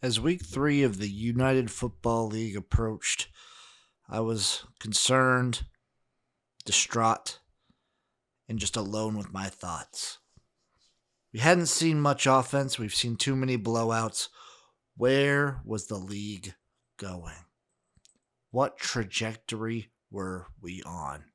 As week 3 of the United Football League approached, I was concerned, distraught, and just alone with my thoughts. We hadn't seen much offense. We've seen too many blowouts. Where was the league going? What trajectory were we on?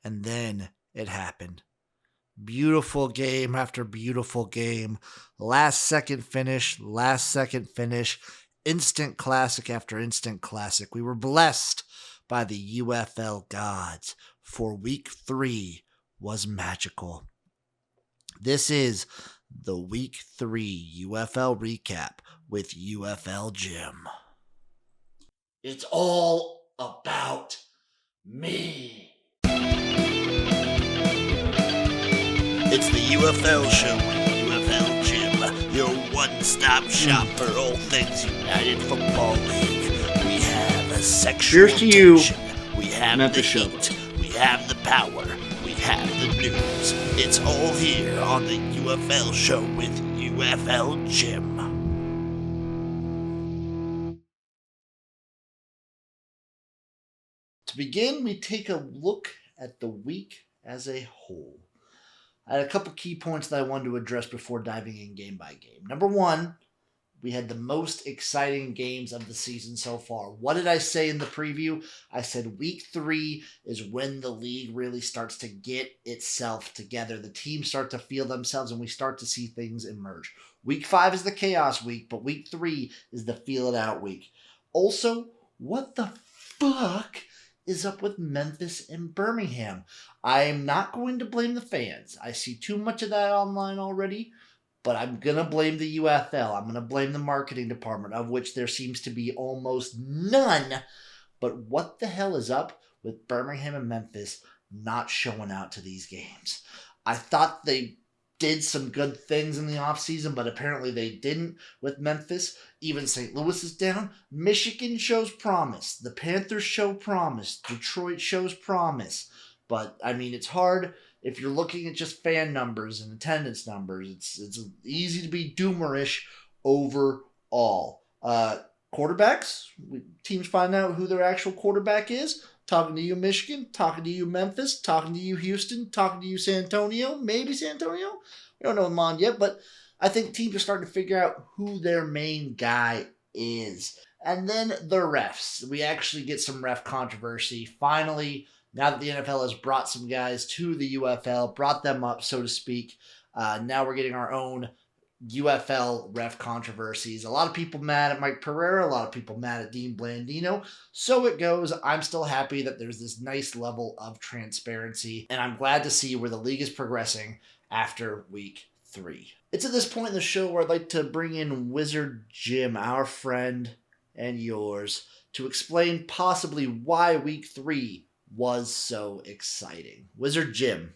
And then it happened. Beautiful game after beautiful game. Last second finish, instant classic after instant classic. We were blessed by the UFL gods, for week 3 was magical. This is the week 3 UFL recap with UFL Jim. It's all about me. It's the UFL show with UFL Jim, your one-stop shop for all things United Football League. We have a sexual tension. We have the heat. We have the power. We have the news. It's all here on the UFL show with UFL Jim. To begin, we take a look at the week as a whole. I had a couple key points that I wanted to address before diving in game by game. Number one, we had the most exciting games of the season so far. What did I say in the preview? I said week 3 is when the league really starts to get itself together. The teams start to feel themselves and we start to see things emerge. Week 5 is the chaos week, but week 3 is the feel it out week. Also, what the fuck is up with Memphis and Birmingham? I am not going to blame the fans. I see too much of that online already, but I'm going to blame the UFL. I'm going to blame the marketing department, of which there seems to be almost none. But what the hell is up with Birmingham and Memphis not showing out to these games? I thought they did some good things in the offseason, but apparently they didn't with Memphis. Even St. Louis is down. Michigan shows promise. The Panthers show promise. Detroit shows promise. But, I mean, it's hard if you're looking at just fan numbers and attendance numbers. It's easy to be doomerish overall. Quarterbacks, teams find out who their actual quarterback is. Talking to you, Michigan. Talking to you, Memphis. Talking to you, Houston. Talking to you, San Antonio. Maybe San Antonio. We don't know them on yet, but I think teams are starting to figure out who their main guy is. And then the refs. We actually get some ref controversy. Finally, now that the NFL has brought some guys to the UFL, brought them up, so to speak, now we're getting our own UFL ref controversies. A lot of people mad at Mike Pereira, a lot of people mad at Dean Blandino. So it goes. I'm still happy that there's this nice level of transparency, and I'm glad to see where the league is progressing after week 3. It's at this point in the show where I'd like to bring in Wizard Jim, our friend and yours, to explain possibly why week 3 was so exciting. Wizard Jim.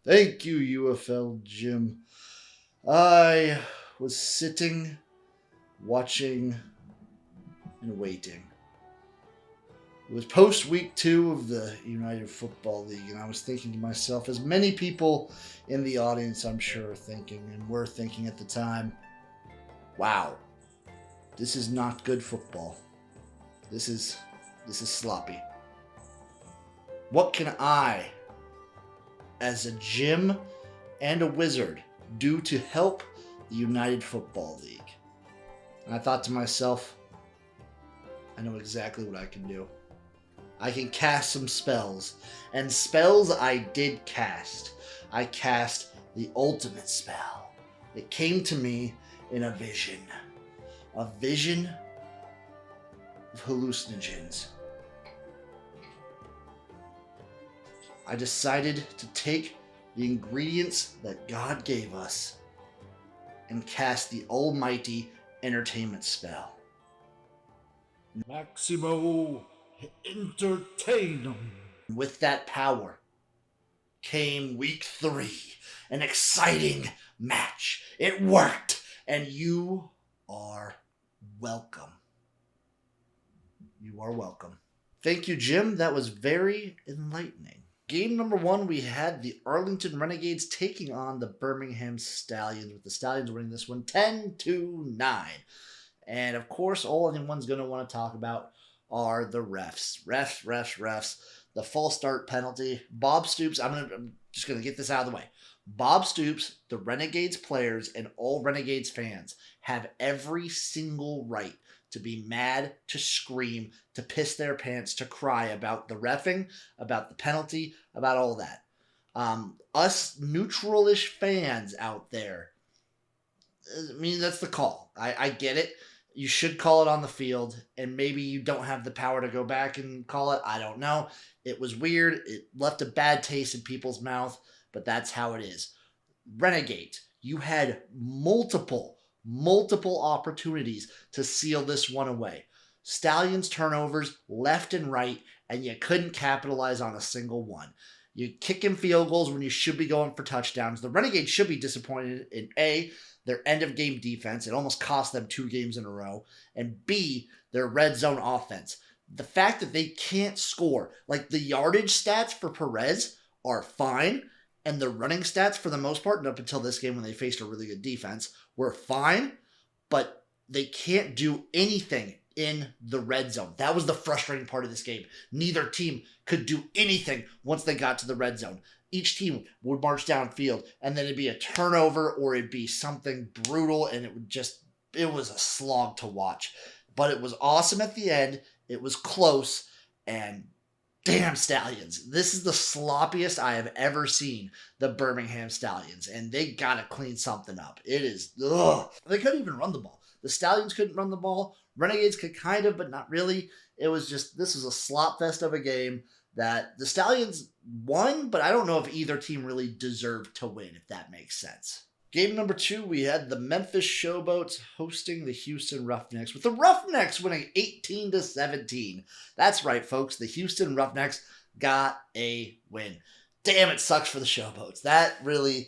Thank you, UFL Jim. I was sitting, watching, and waiting. It was post week 2 of the United Football League, and I was thinking to myself, as many people in the audience I'm sure are thinking, and were thinking at the time, wow, this is not good football. This is sloppy. What can I, as a Jim and a Wizard, do to help the United Football League? And I thought to myself, I know exactly what I can do. I can cast some spells. And spells I did cast. I cast the ultimate spell. It came to me in a vision. A vision of hallucinogens. I decided to take the ingredients that God gave us and cast the almighty entertainment spell. Maximo Entertainum. With that power came week 3, an exciting match. It worked, and you are welcome. You are welcome. Thank you, Jim. That was very enlightening. Game number one, we had the Arlington Renegades taking on the Birmingham Stallions, with the Stallions winning this one 10-9. And of course, all anyone's going to want to talk about are the refs. Refs. The false start penalty. Bob Stoops, I'm just going to get this out of the way. Bob Stoops, the Renegades players, and all Renegades fans have every single right to be mad, to scream, to piss their pants, to cry about the reffing, about the penalty, about all that. Us neutral-ish fans out there, I mean, that's the call. I get it. You should call it on the field, and maybe you don't have the power to go back and call it. I don't know. It was weird. It left a bad taste in people's mouth, but that's how it is. Renegades, you had multiple opportunities to seal this one away. Stallions turnovers left and right, and you couldn't capitalize on a single one. You kicking field goals when you should be going for touchdowns. The Renegades should be disappointed in A, their end-of-game defense. It almost cost them 2 games in a row. And B, their red zone offense. The fact that they can't score, like the yardage stats for Perez are fine, and the running stats for the most part, and up until this game when they faced a really good defense, were fine, but they can't do anything in the red zone. That was the frustrating part of this game. Neither team could do anything once they got to the red zone. Each team would march downfield, and then it'd be a turnover or it'd be something brutal, and it was a slog to watch. But it was awesome at the end. It was close, and damn Stallions. This is the sloppiest I have ever seen the Birmingham Stallions, and they got to clean something up. It is, ugh. They couldn't even run the ball. The Stallions couldn't run the ball. Renegades could kind of, but not really. It was just, this was a slop fest of a game that the Stallions won, but I don't know if either team really deserved to win, if that makes sense. Game number 2, we had the Memphis Showboats hosting the Houston Roughnecks, with the Roughnecks winning 18-17. That's right, folks. The Houston Roughnecks got a win. Damn, it sucks for the Showboats. That really,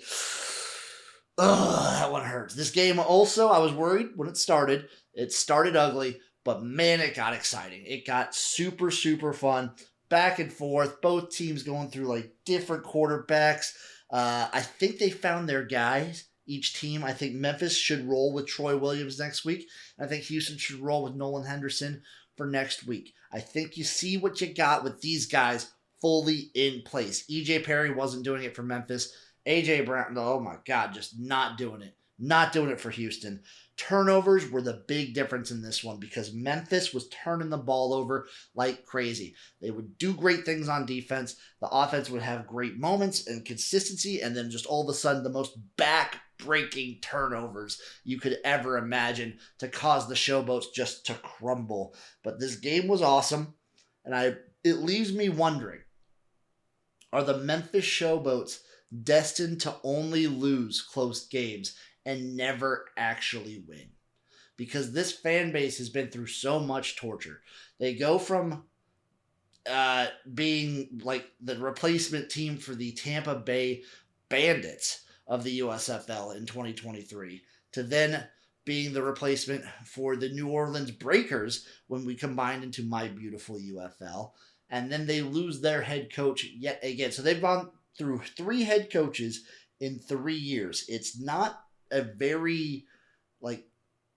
that one hurts. This game also, I was worried when it started. It started ugly, but man, it got exciting. It got super, super fun. Back and forth, both teams going through like different quarterbacks. I think they found their guys, each team. I think Memphis should roll with Troy Williams next week. I think Houston should roll with Nolan Henderson for next week. I think you see what you got with these guys fully in place. EJ Perry wasn't doing it for Memphis. AJ Brown, oh my God, just not doing it. Not doing it for Houston. Turnovers were the big difference in this one because Memphis was turning the ball over like crazy. They would do great things on defense. The offense would have great moments and consistency, and then just all of a sudden the most back-breaking turnovers you could ever imagine to cause the Showboats just to crumble. But this game was awesome, and it leaves me wondering, are the Memphis Showboats destined to only lose close games and never actually win? Because this fan base has been through so much torture. They go from being like the replacement team for the Tampa Bay Bandits of the USFL in 2023 to then being the replacement for the New Orleans Breakers when we combined into my beautiful UFL. And then they lose their head coach yet again. So they've gone through 3 head coaches in 3 years. It's not a very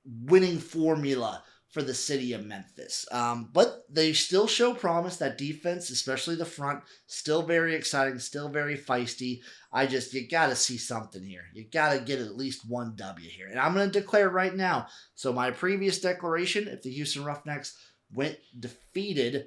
winning formula for the city of Memphis. But they still show promise. That defense, especially the front, still very exciting, still very feisty. You got to see something here. You got to get at least one W here. And I'm going to declare right now. So my previous declaration, if the Houston Roughnecks went defeated,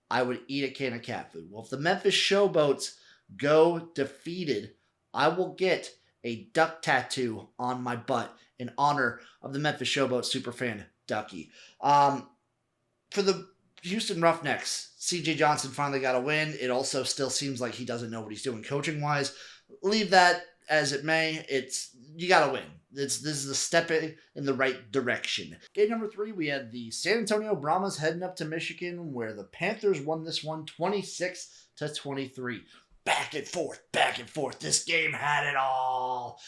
I would eat a can of cat food. Well, if the Memphis Showboats go defeated, I will get a duck tattoo on my butt in honor of the Memphis Showboat superfan Ducky. For the Houston Roughnecks, CJ Johnson finally got a win. It also still seems like he doesn't know what he's doing coaching-wise. Leave that as it may. You got to win. This is a step in the right direction. Game number 3, we had the San Antonio Brahmas heading up to Michigan, where the Panthers won this one 26-23. Back and forth. This game had it all.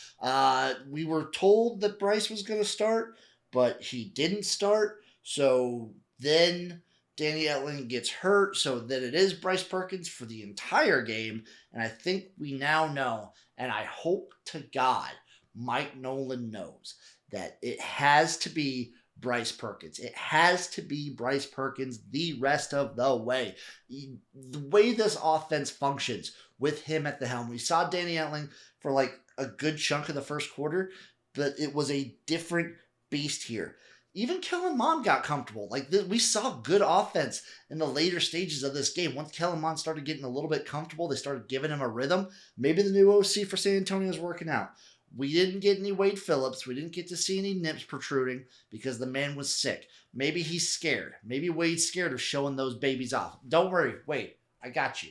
We were told that Bryce was going to start, but he didn't start. So then Danny Etling gets hurt, so that it is Bryce Perkins for the entire game. And I think we now know, and I hope to God Mike Nolan knows, that it has to be Bryce Perkins. It has to be Bryce Perkins the rest of the way. The way this offense functions with him at the helm. We saw Danny Etling for like a good chunk of the first quarter, but it was a different beast here. Even Kellen Mond got comfortable. We saw good offense in the later stages of this game. Once Kellen Mond started getting a little bit comfortable, they started giving him a rhythm. Maybe the new OC for San Antonio is working out. We didn't get any Wade Phillips. We didn't get to see any nips protruding because the man was sick. Maybe he's scared. Maybe Wade's scared of showing those babies off. Don't worry, Wade. I got you.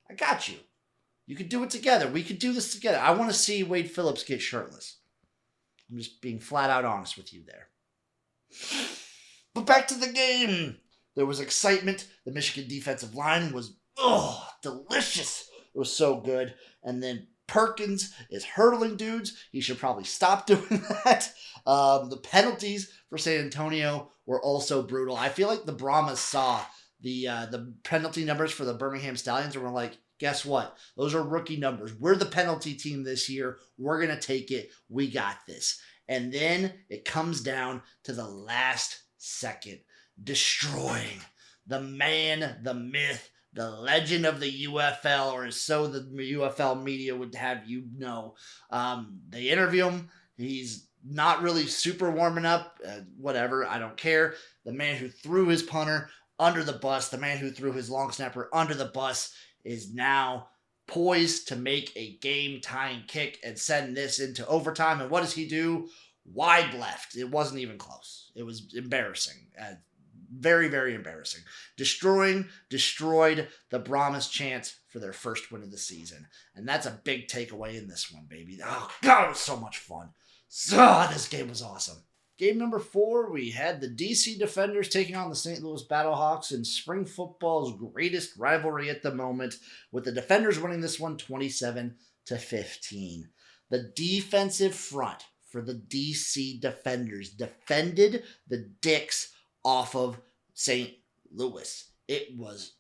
I got you. You could do it together. We could do this together. I want to see Wade Phillips get shirtless. I'm just being flat out honest with you there. But back to the game. There was excitement. The Michigan defensive line was, delicious. It was so good. And then Perkins is hurdling dudes. He should probably stop doing that. The penalties for San Antonio were also brutal. I feel like the Brahmas saw the penalty numbers for the Birmingham Stallions and were like, guess what? Those are rookie numbers. We're the penalty team this year. We're going to take it. We got this. And then it comes down to the last second, destroying the man, the myth, the legend of the UFL, or so the UFL media would have you know. They interview him. He's not really super warming up. Whatever, I don't care. The man who threw his punter under the bus, the man who threw his long snapper under the bus, is now poised to make a game-tying kick and send this into overtime. And what does he do? Wide left. It wasn't even close. It was embarrassing. Very, very embarrassing. Destroyed the Brahmas' chance for their first win of the season. And that's a big takeaway in this one, baby. Oh, God, it was so much fun. This game was awesome. Game number 4, we had the DC Defenders taking on the St. Louis Battlehawks in spring football's greatest rivalry at the moment, with the Defenders winning this one 27-15. The defensive front for the DC Defenders defended the dicks off of St. Louis. It was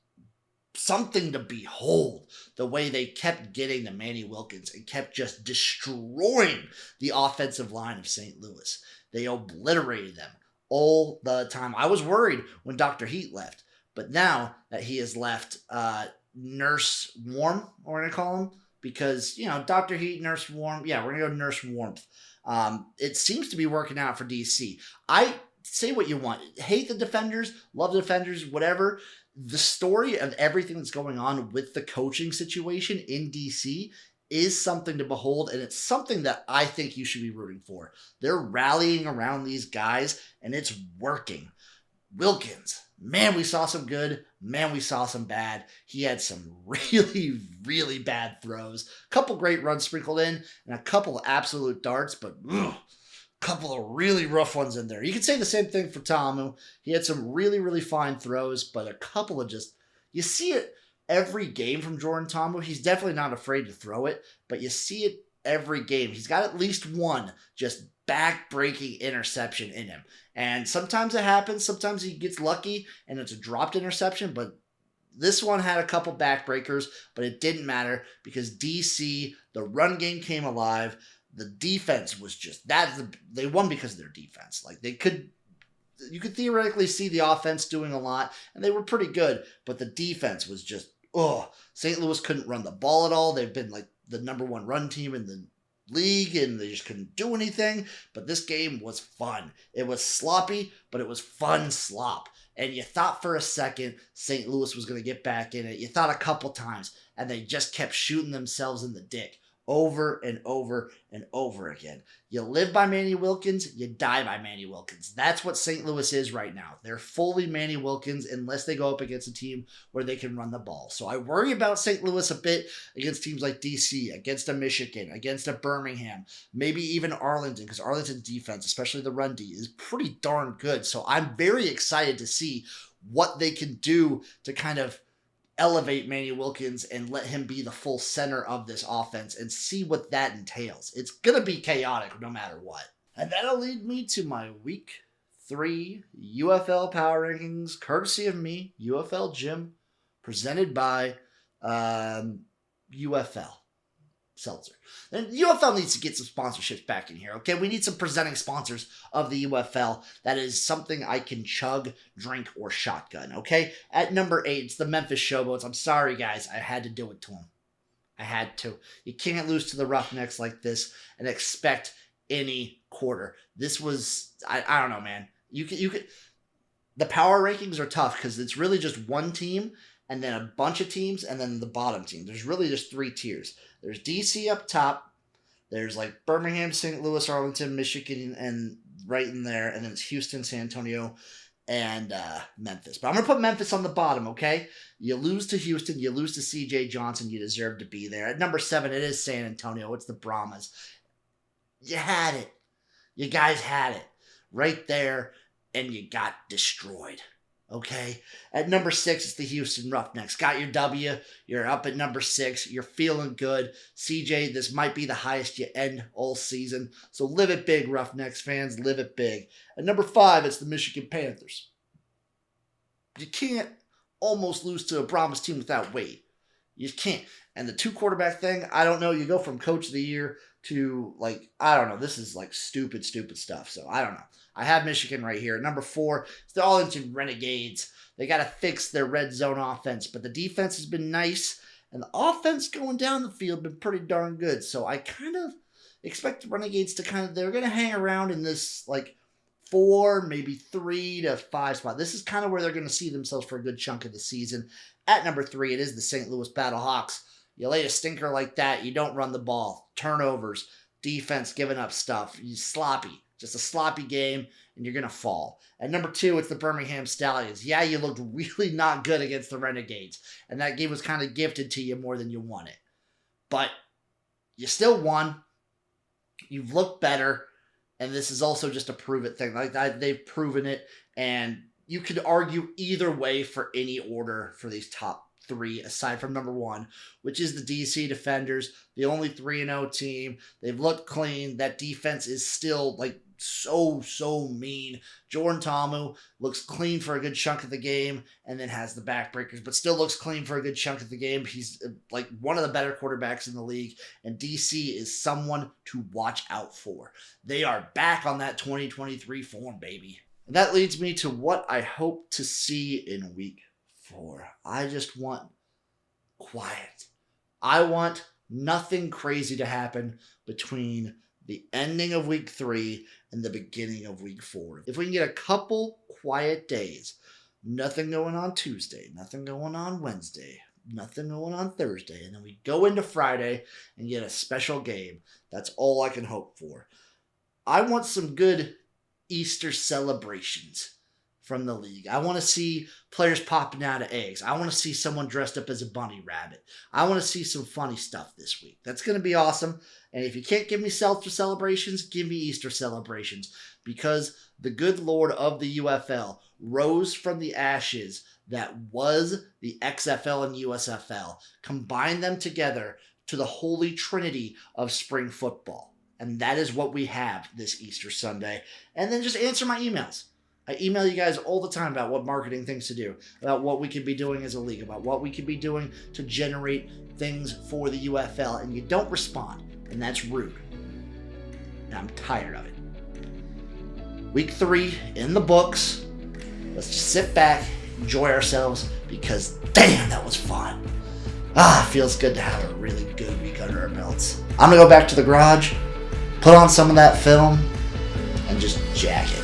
something to behold, the way they kept getting to Manny Wilkins and kept just destroying the offensive line of St. Louis. They obliterated them all the time. I was worried when Dr. Heat left, but now that he has left, Nurse Warm, we're going to call him, because, Dr. Heat, Nurse Warm, we're going to go Nurse Warmth. It seems to be working out for DC. I say what you want. Hate the Defenders, love the Defenders, whatever. The story of everything that's going on with the coaching situation in DC is something to behold, and it's something that I think you should be rooting for. They're rallying around these guys, and it's working. Wilkins, man, we saw some good. Man, we saw some bad. He had some really, really bad throws. A couple great runs sprinkled in, and a couple of absolute darts, but a couple of really rough ones in there. You could say the same thing for Tamu. He had some really, really fine throws, but a couple of just, you see it every game from Jordan Tamu. He's definitely not afraid to throw it, but you see it every game. He's got at least one just back-breaking interception in him. And sometimes it happens. Sometimes he gets lucky and it's a dropped interception, but this one had a couple backbreakers, but it didn't matter because DC, the run game came alive. The defense was just they won because of their defense. You could theoretically see the offense doing a lot, and they were pretty good, but the defense was just, St. Louis couldn't run the ball at all. They've been like the number one run team in the league, and they just couldn't do anything. But this game was fun. It was sloppy, but it was fun slop. And you thought for a second St. Louis was going to get back in it. You thought a couple times, and they just kept shooting themselves in the dick over and over and over again. You live by Manny Wilkins, you die by Manny Wilkins. That's what St. Louis is right now. They're fully Manny Wilkins unless they go up against a team where they can run the ball. So I worry about St. Louis a bit against teams like DC, against a Michigan, against a Birmingham, maybe even Arlington, because Arlington's defense, especially the run D, is pretty darn good. So I'm very excited to see what they can do to kind of elevate Manny Wilkins and let him be the full center of this offense and see what that entails. It's going to be chaotic no matter what. And that'll lead me to my week 3 UFL Power Rankings, courtesy of me, UFL Jim, presented by UFL Seltzer. And UFL needs to get some sponsorships back in here, okay? We need some presenting sponsors of the UFL. That is something I can chug, drink, or shotgun, okay? At number 8, it's the Memphis Showboats. I'm sorry, guys. I had to do it to them. I had to. You can't lose to the Roughnecks like this and expect any quarter. This was, I don't know, man. You could. The power rankings are tough because it's really just one team and then a bunch of teams and then the bottom team. There's really just 3 tiers. There's DC up top. There's like Birmingham, St. Louis, Arlington, Michigan, and right in there. And then it's Houston, San Antonio, and Memphis. But I'm going to put Memphis on the bottom, okay? You lose to Houston. You lose to C.J. Johnson. You deserve to be there. At number 7, it is San Antonio. It's the Brahmas. You had it. You guys had it right there, and you got destroyed. Okay? At number 6, it's the Houston Roughnecks. Got your W. You're up at number 6. You're feeling good. CJ, this might be the highest you end all season. So live it big, Roughnecks fans. Live it big. At number 5, it's the Michigan Panthers. You can't almost lose to a Brahmas team without Wade. You can't. And the 2 quarterback thing, I don't know. You go from coach of the year to, like, I don't know. This is, like, stupid stuff. So, I don't know. I have Michigan right here. Number 4, it's the Arlington Renegades. They got to fix their red zone offense. But the defense has been nice. And the offense going down the field been pretty darn good. So, I kind of expect the Renegades to they're going to hang around in this, like, 4, maybe 3 to 5 spot. This is kind of where they're going to see themselves for a good chunk of the season. At number 3, it is the St. Louis Battlehawks. You lay a stinker like that, you don't run the ball. Turnovers, defense giving up stuff. You sloppy. Just a sloppy game, and you're going to fall. At number 2, it's the Birmingham Stallions. Yeah, you looked really not good against the Renegades, and that game was kind of gifted to you more than you wanted. But you still won. You've looked better, and this is also just a prove-it thing. Like they've proven it, and you could argue either way for any order for these top 3, aside from number 1, which is the DC Defenders, the only 3-0 team. They've looked clean. That defense is still, like, so mean. Jordan Ta'amu looks clean for a good chunk of the game and then has the backbreakers, but still looks clean for a good chunk of the game. He's, like, one of the better quarterbacks in the league, and DC is someone to watch out for. They are back on that 2023 form, baby. And that leads me to what I hope to see in week 4. I just want quiet. I want nothing crazy to happen between the ending of week 3 and the beginning of week 4. If we can get a couple quiet days, nothing going on Tuesday, nothing going on Wednesday, nothing going on Thursday, and then we go into Friday and get a special game, that's all I can hope for. I want some good Easter celebrations from the league. I want to see players popping out of eggs. I want to see someone dressed up as a bunny rabbit. I want to see some funny stuff this week. That's going to be awesome. And if you can't give me Seltzer celebrations, give me Easter celebrations, because the good Lord of the UFL rose from the ashes that was the XFL and USFL, combined them together to the holy trinity of spring football. And that is what we have this Easter Sunday. And then just answer my emails. I email you guys all the time about what marketing things to do, about what we could be doing as a league, about what we could be doing to generate things for the UFL, and you don't respond, and that's rude. And I'm tired of it. Week 3 in the books. Let's just sit back, enjoy ourselves, because damn, that was fun. It feels good to have a really good week under our belts. I'm going to go back to the garage, put on some of that film, and just jack it.